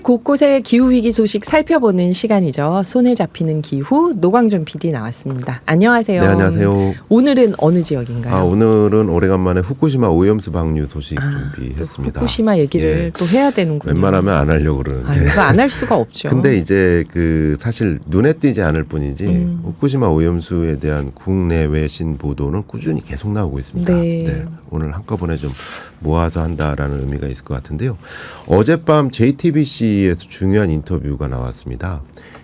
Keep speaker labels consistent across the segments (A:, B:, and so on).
A: 곳곳의 기후위기 소식 살펴보는 시간이죠. 손에 잡히는 기후 노광준 PD 나왔습니다. 안녕하세요.
B: 네, 안녕하세요.
A: 오늘은 어느 지역인가요?
B: 오늘은 오래간만에 후쿠시마 오염수 방류 소식 준비했습니다.
A: 후쿠시마 얘기를 또 해야 되는군요.
B: 웬만하면 안 하려고 그러는데.
A: 이거 안 할 수가 없죠.
B: 근데 이제 사실 눈에 띄지 않을 뿐이지 후쿠시마 오염수에 대한 국내외 보도는 꾸준히 계속 나오고 있습니다.
A: 네.
B: 오늘 한꺼번에 좀 모아서 한다라는 의미가 있을 것 같은데요. 어젯밤 JTBC에서 중요한 인터뷰가 나왔습니다.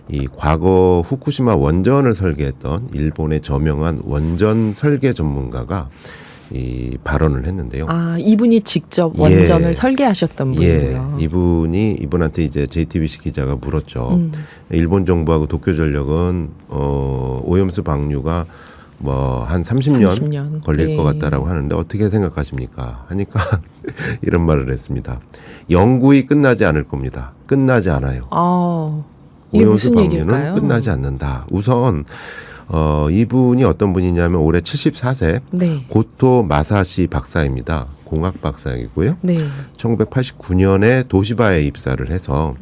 B: 이 과거 후쿠시마 원전을 설계했던 일본의 저명한 원전 설계 전문가가 이 발언을 했는데요.
A: 이분이 직접 원전을 설계하셨던 분이고요.
B: 이분한테 이제 JTBC 기자가 물었죠. 일본 정부하고 도쿄전력은 오염수 방류가 한 30년 걸릴 것 같다라고 하는데 어떻게 생각하십니까? 하니까 이런 말을 했습니다. 연구이 끝나지 않을 겁니다. 끝나지 않아요.
A: 이게
B: 오염수
A: 무슨
B: 방류는
A: 얘기일까요?
B: 끝나지 않는다. 우선 이분이 어떤 분이냐면 올해 74세 고토 마사시 박사입니다. 공학 박사이고요. 1989년에 도시바에 입사를 해서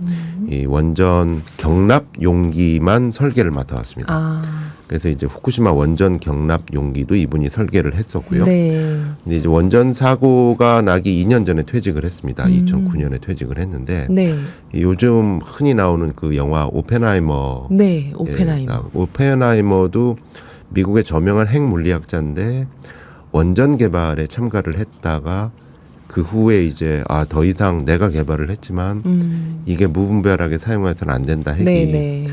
B: 이 원전 경납 용기만 설계를 맡아왔습니다. 그래서 이제 후쿠시마 원전 경납 용기도 이분이 설계를 했었고요. 근데 이제 원전 사고가 나기 2년 전에 퇴직을 했습니다. 2009년에 퇴직을 했는데 요즘 흔히 나오는 그 영화 오펜하이머. 오펜하이머도 미국의 저명한 핵 물리학자인데 원전 개발에 참가를 했다가 그 후에 이제 더 이상 내가 개발을 했지만 이게 무분별하게 사용해서는 안 된다 핵이.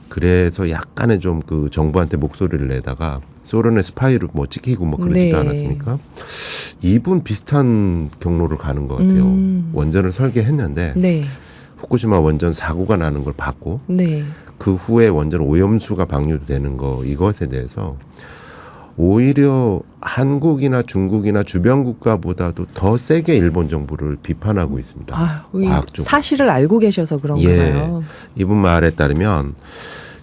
B: 그래서 약간의 좀 그 정부한테 목소리를 내다가 소련의 스파이를 찍히고 그러지도 않았습니까? 이분 비슷한 경로를 가는 것 같아요. 원전을 설계했는데 후쿠시마 원전 사고가 나는 걸 봤고 그 후에 원전 오염수가 방류되는 이것에 대해서 오히려 한국이나 중국이나 주변 국가보다도 더 세게 일본 정부를 비판하고 있습니다.
A: 사실을 알고 계셔서 그런가 봐요.
B: 이분 말에 따르면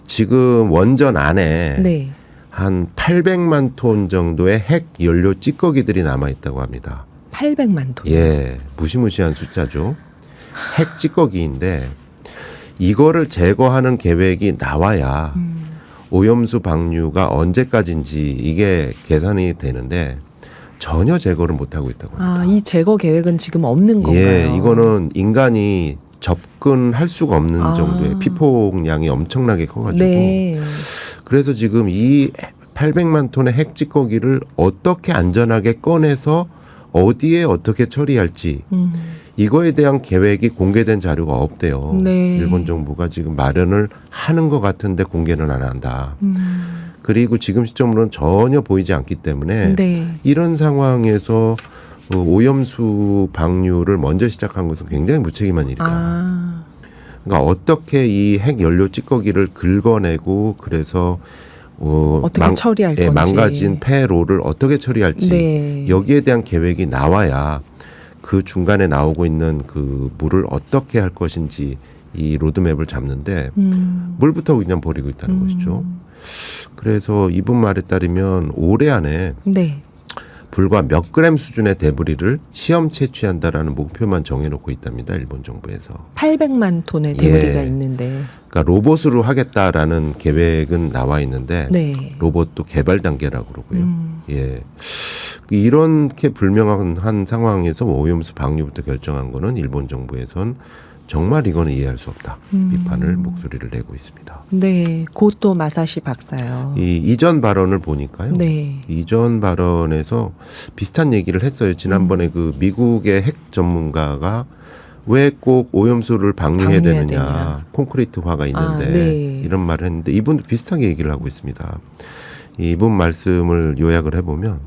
B: 지금 원전 안에 한 800만 톤 정도의 핵 연료 찌꺼기들이 남아 있다고 합니다.
A: 800만 톤.
B: 무시무시한 숫자죠. 핵 찌꺼기인데 이거를 제거하는 계획이 나와야 오염수 방류가 언제까지인지 이게 계산이 되는데 전혀 제거를 못하고 있다고 합니다.
A: 이 제거 계획은 지금 없는 건가요?
B: 이거는 인간이 접근할 수가 없는 정도의 피폭량이 엄청나게 커가지고 그래서 지금 이 800만 톤의 핵 찌꺼기를 어떻게 안전하게 꺼내서 어디에 어떻게 처리할지 이거에 대한 계획이 공개된 자료가 없대요. 일본 정부가 지금 마련을 하는 것 같은데 공개는 안 한다. 그리고 지금 시점으로는 전혀 보이지 않기 때문에 이런 상황에서 오염수 방류를 먼저 시작한 것은 굉장히 무책임한 일이다. 그러니까 어떻게 이 핵 연료 찌꺼기를 긁어내고 그래서
A: 어떻게 처리할 건지
B: 망가진 폐로를 어떻게 처리할지 여기에 대한 계획이 나와야 그 중간에 나오고 있는 그 물을 어떻게 할 것인지 이 로드맵을 잡는데 물부터 그냥 버리고 있다는 것이죠. 그래서 이분 말에 따르면 올해 안에 불과 몇 그램 수준의 데브리를 시험 채취한다라는 목표만 정해놓고 있답니다. 일본 정부에서.
A: 800만 톤의 데브리가 있는데.
B: 그러니까 로봇으로 하겠다라는 계획은 나와 있는데 로봇도 개발 단계라고 그러고요. 이렇게 불명확한 상황에서 오염수 방류부터 결정한 거는 일본 정부에선 정말 이거는 이해할 수 없다. 비판을 목소리를 내고 있습니다.
A: 고토 마사시 박사요.
B: 이전 발언을 보니까요. 이전 발언에서 비슷한 얘기를 했어요. 지난번에 그 미국의 핵 전문가가 왜 꼭 오염수를 방류해야 되느냐. 콘크리트화가 있는데 이런 말을 했는데 이분도 비슷하게 얘기를 하고 있습니다. 이분 말씀을 요약을 해보면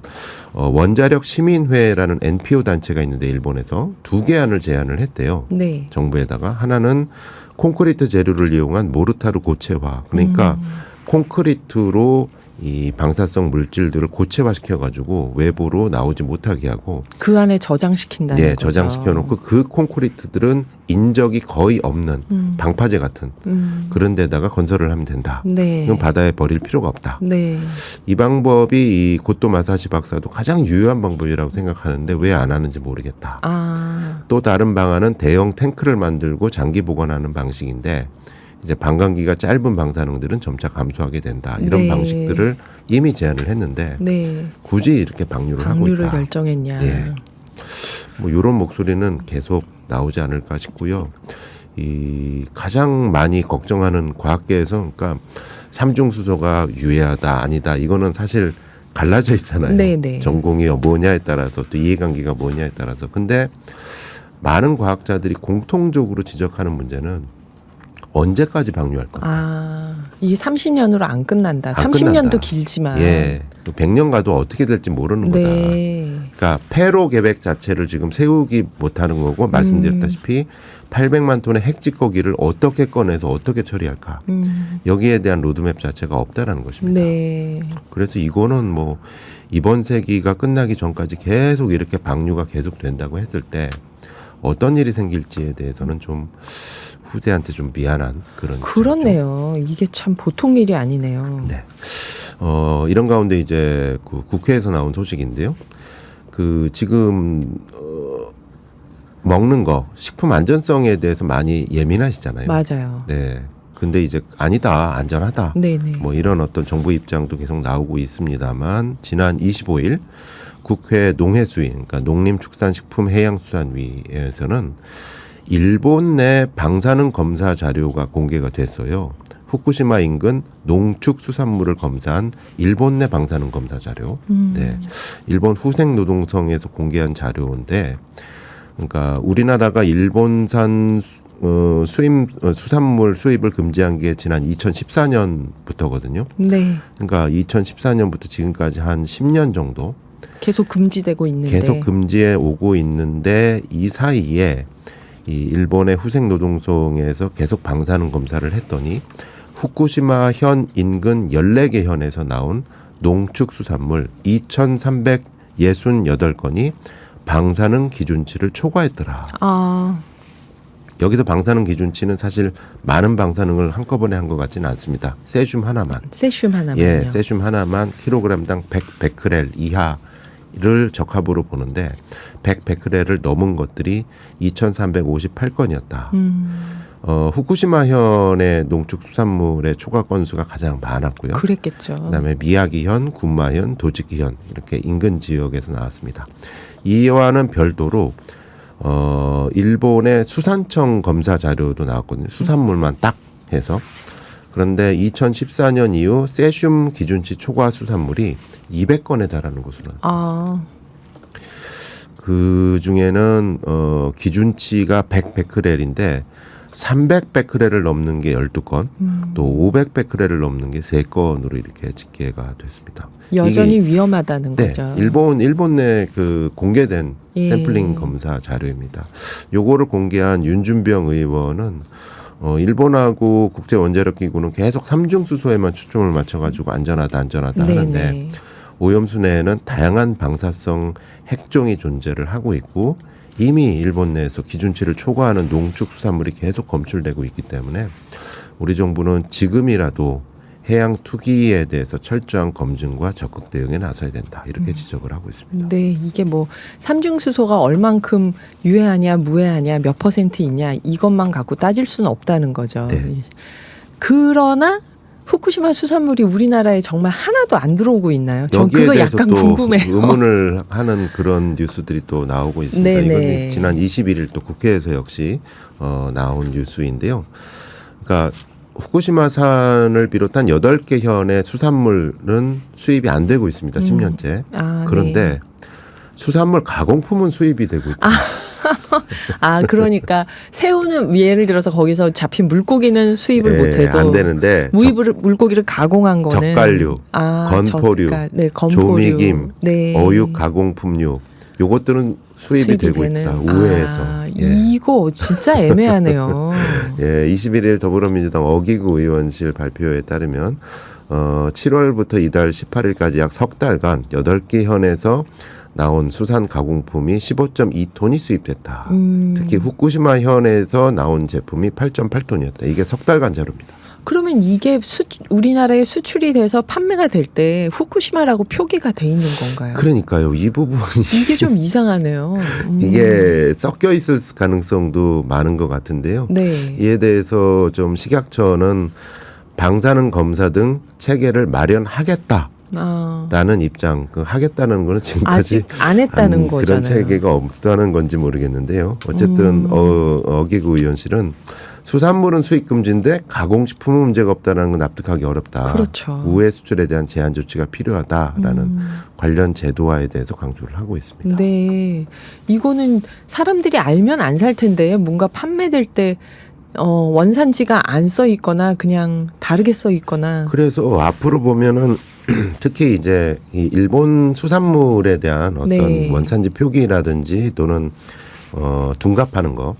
B: 원자력 시민회라는 NPO 단체가 있는데 일본에서 2개 안을 제안을 했대요. 정부에다가 하나는 콘크리트 재료를 이용한 모르타르 고체화. 그러니까 콘크리트로 이 방사성 물질들을 고체화시켜 가지고 외부로 나오지 못하게 하고
A: 그 안에 저장시킨다는
B: 네,
A: 거죠.
B: 저장시켜 놓고 그 콘크리트들은 인적이 거의 없는 방파제 같은 그런 데다가 건설을 하면 된다.
A: 네.
B: 이건 바다에 버릴 필요가 없다.
A: 네.
B: 이 방법이 이 고토 마사시 박사도 가장 유효한 방법이라고 생각하는데 왜 안 하는지 모르겠다.
A: 아,
B: 또 다른 방안은 대형 탱크를 만들고 장기 보관하는 방식인데 이제 방광기가 짧은 방사능들은 점차 감소하게 된다. 이런
A: 네.
B: 방식들을 이미 제안을 했는데
A: 네.
B: 굳이 이렇게 방류를 하고
A: 방류를
B: 있다.
A: 결정했냐.
B: 예. 뭐 이런 목소리는 계속 나오지 않을까 싶고요. 이 가장 많이 걱정하는 과학계에서 그러니까 삼중수소가 유해하다 아니다 이거는 사실 갈라져 있잖아요.
A: 네네.
B: 전공이 뭐냐에 따라서 또 이해관계가 뭐냐에 따라서. 근데 많은 과학자들이 공통적으로 지적하는 문제는 언제까지 방류할 건가?
A: 아, 이게 30년으로 안 끝난다.
B: 안
A: 30년도
B: 끝난다.
A: 길지만.
B: 예. 100년 가도 어떻게 될지 모르는 거다.
A: 네.
B: 그러니까 폐로 계획 자체를 지금 세우기 못하는 거고 말씀드렸다시피 800만 톤의 핵직거기를 어떻게 꺼내서 어떻게 처리할까 여기에 대한 로드맵 자체가 없다라는 것입니다.
A: 네.
B: 그래서 이거는 뭐 이번 세기가 끝나기 전까지 계속 이렇게 방류가 계속 된다고 했을 때 어떤 일이 생길지에 대해서는 좀 후대한테 좀 미안한 그런
A: 그렇네요. 이게 참 보통 일이 아니네요.
B: 네. 이런 가운데 이제 그 국회에서 나온 소식인데요. 그 지금 먹는 거 식품 안전성에 대해서 많이 예민하시잖아요.
A: 맞아요.
B: 네. 근데 이제 아니다, 안전하다.
A: 네네.
B: 뭐 이런 어떤 정부 입장도 계속 나오고 있습니다만 지난 25일 국회 농해수위, 그러니까 농림축산식품해양수산위에서는 일본 내 방사능 검사 자료가 공개가 됐어요. 후쿠시마 인근 농축수산물을 검사한 일본 내 방사능 검사 자료. 네. 일본 후생노동성에서 공개한 자료인데, 그러니까 우리나라가 일본산 수산물 수입을 금지한 게 지난 2014년부터거든요.
A: 네.
B: 그러니까 2014년부터 지금까지 한 10년 정도
A: 계속 금지되고 있는데.
B: 계속 금지해 오고 있는데 이 사이에 이 일본의 후생노동성에서 계속 방사능 검사를 했더니 후쿠시마 현 인근 14개 현에서 나온 농축수산물 2,368건이 방사능 기준치를 초과했더라.
A: 아,
B: 여기서 방사능 기준치는 사실 많은 방사능을 한꺼번에 한 것 같지는 않습니다. 세슘 하나만.
A: 세슘 하나만요.
B: 예, 세슘 하나만 킬로그램당 100베크렐 이하를 적합으로 보는데 100베크렐을 넘은 것들이 2,358건이었다. 후쿠시마현의 농축수산물의 초과 건수가 가장 많았고요.
A: 그랬겠죠.
B: 그다음에 미야기현, 군마현, 도지키현 이렇게 인근 지역에서 나왔습니다. 이와는 별도로 일본의 수산청 검사 자료도 나왔거든요. 수산물만 딱 해서. 그런데 2014년 이후 세슘 기준치 초과 수산물이 200건에 달하는 것으로 나왔습니다.
A: 아,
B: 그 중에는 기준치가 100베크렐인데 300베크렐을 넘는 게 12건, 또 500베크렐을 넘는 게 3건으로 이렇게 집계가 됐습니다.
A: 여전히
B: 이게,
A: 위험하다는
B: 네,
A: 거죠.
B: 일본 내 그 공개된
A: 예.
B: 샘플링 검사 자료입니다. 요거를 공개한 윤준병 의원은 일본하고 국제원자력기구는 계속 삼중수소에만 초점을 맞춰가지고 안전하다 하는데
A: 네네.
B: 오염수 내에는 다양한 방사성 핵종이 존재를 하고 있고 이미 일본 내에서 기준치를 초과하는 농축수산물이 계속 검출되고 있기 때문에 우리 정부는 지금이라도 해양 투기에 대해서 철저한 검증과 적극 대응에 나서야 된다. 이렇게 지적을 하고 있습니다.
A: 네, 이게 뭐 삼중수소가 얼만큼 유해하냐, 무해하냐, 몇 퍼센트 있냐 이것만 갖고 따질 수는 없다는 거죠.
B: 네.
A: 그러나 후쿠시마 수산물이 우리나라에 정말 하나도 안 들어오고 있나요? 전
B: 여기에
A: 그거
B: 대해서
A: 약간
B: 또
A: 궁금해요.
B: 의문을 하는 그런 뉴스들이 또 나오고 있습니다.
A: 네네.
B: 이건 지난 21일 또 국회에서 역시 나온 뉴스인데요. 그러니까 후쿠시마산을 비롯한 8개 현의 수산물은 수입이 안 되고 있습니다. 10년째.
A: 아,
B: 그런데
A: 네.
B: 수산물 가공품은 수입이 되고 있다.
A: 아, 그러니까 새우는 예를 들어서 거기서 잡힌 물고기는 수입을 못해도
B: 안 되는데
A: 물고기를 가공한 거는
B: 젓갈류, 건포류,
A: 네, 건포류,
B: 조미김,
A: 네.
B: 어육 가공품류 요것들은 수입이 되고
A: 되는.
B: 있다. 우회해서.
A: 아, 이거 진짜 애매하네요.
B: 예, 21일 더불어민주당 어기구 의원실 발표에 따르면 7월부터 이달 18일까지 약 석 달간 8개 현에서 나온 수산 가공품이 15.2톤이 수입됐다. 특히 후쿠시마 현에서 나온 제품이 8.8톤이었다. 이게 석 달간 자료입니다.
A: 그러면 이게 우리나라에 수출이 돼서 판매가 될 때 후쿠시마라고 표기가 돼 있는 건가요?
B: 그러니까요. 이 부분이
A: 이게 좀 이상하네요.
B: 이게 섞여 있을 가능성도 많은 것 같은데요.
A: 네.
B: 이에 대해서 좀 식약처는 방사능 검사 등 체계를 마련하겠다. 라는 입장, 하겠다는 거는 지금까지
A: 아직 안 했다는 거잖아요.
B: 그런 체계가 없다는 건지 모르겠는데요. 어쨌든 어기구 의원실은 수산물은 수입 금지인데 가공식품은 문제가 없다는 건 납득하기 어렵다.
A: 그렇죠.
B: 우회 수출에 대한 제한 조치가 필요하다라는 관련 제도화에 대해서 강조를 하고 있습니다.
A: 네, 이거는 사람들이 알면 안 살 텐데 뭔가 판매될 때 원산지가 안 써 있거나 그냥 다르게 써 있거나.
B: 그래서 앞으로 보면은 특히 이제 이 일본 수산물에 대한 어떤
A: 네.
B: 원산지 표기라든지 또는 둔갑하는 거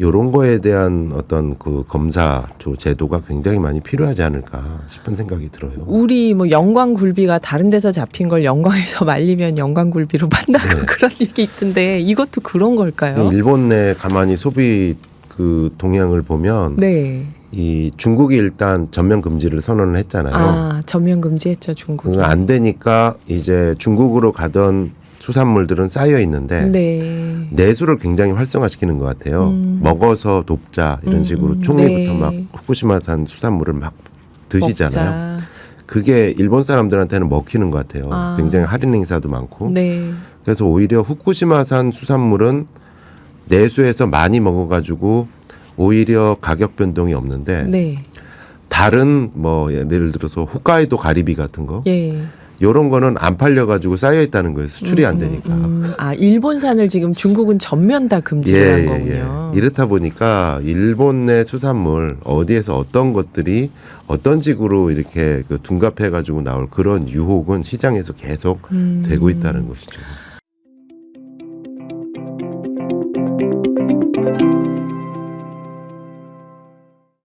B: 요런 거에 대한 어떤 그 검사 제도가 굉장히 많이 필요하지 않을까 싶은 생각이 들어요.
A: 우리 뭐 영광굴비가 다른 데서 잡힌 걸 영광에서 말리면 영광굴비로 판다고
B: 네.
A: 그런 얘기 있던데 이것도 그런 걸까요?
B: 일본 내 가만히 소비 그 동향을 보면
A: 네.
B: 이 중국이 일단 전면 금지를 선언을 했잖아요.
A: 아, 전면 금지했죠, 중국이.
B: 그거 안 되니까 이제 중국으로 가던 수산물들은 쌓여 있는데
A: 네.
B: 내수를 굉장히 활성화시키는 것 같아요. 먹어서 돕자 이런 식으로 총리부터
A: 네.
B: 막 후쿠시마산 수산물을 막 드시잖아요.
A: 먹자.
B: 그게 일본 사람들한테는 먹히는 것 같아요.
A: 아.
B: 굉장히 할인 행사도 많고.
A: 네.
B: 그래서 오히려 후쿠시마산 수산물은 내수해서 많이 먹어가지고 오히려 가격 변동이 없는데
A: 네.
B: 다른 뭐 예를 들어서 홋카이도 가리비 같은 거
A: 예.
B: 요런 거는 안 팔려가지고 쌓여 있다는 거예요. 수출이 안 되니까.
A: 아, 일본산을 지금 중국은 전면 다 금지를 한 거군요.
B: 이렇다 보니까 일본 내 수산물 어디에서 어떤 것들이 어떤 식으로 이렇게 그 둔갑해가지고 나올 그런 유혹은 시장에서 계속 되고 있다는 것이죠.